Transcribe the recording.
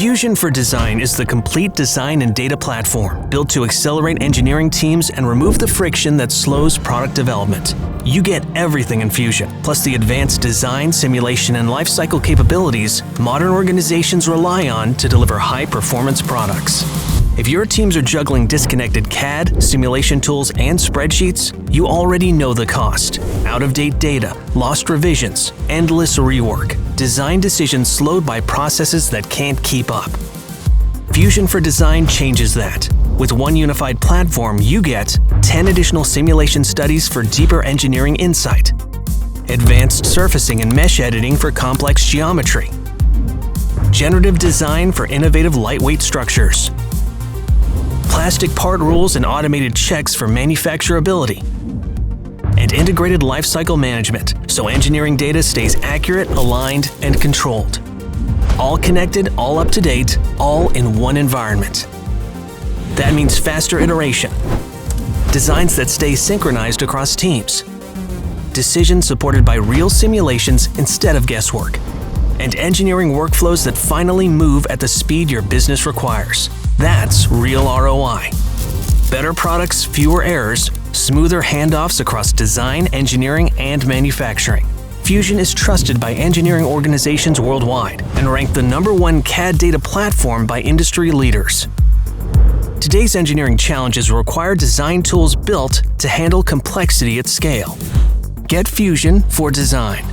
Fusion for Design is the complete design and data platform built to accelerate engineering teams and remove the friction that slows product development. You get everything in Fusion, plus the advanced design, simulation, and lifecycle capabilities modern organizations rely on to deliver high-performance products. If your teams are juggling disconnected CAD, simulation tools, and spreadsheets, you already know the cost. Out-of-date data, lost revisions, endless rework, design decisions slowed by processes that can't keep up. Fusion for Design changes that. With one unified platform, you get 10 additional simulation studies for deeper engineering insight, advanced surfacing and mesh editing for complex geometry, generative design for innovative lightweight structures, plastic part rules and automated checks for manufacturability, and integrated lifecycle management so engineering data stays accurate, aligned, and controlled. All connected, all up to date, all in one environment. That means faster iteration, designs that stay synchronized across teams, decisions supported by real simulations instead of guesswork, and engineering workflows that finally move at the speed your business requires. That's real ROI. Better products, fewer errors, smoother handoffs across design, engineering, and manufacturing. Fusion is trusted by engineering organizations worldwide and ranked the #1 CAD data platform by industry leaders. Today's engineering challenges require design tools built to handle complexity at scale. Get Fusion for Design.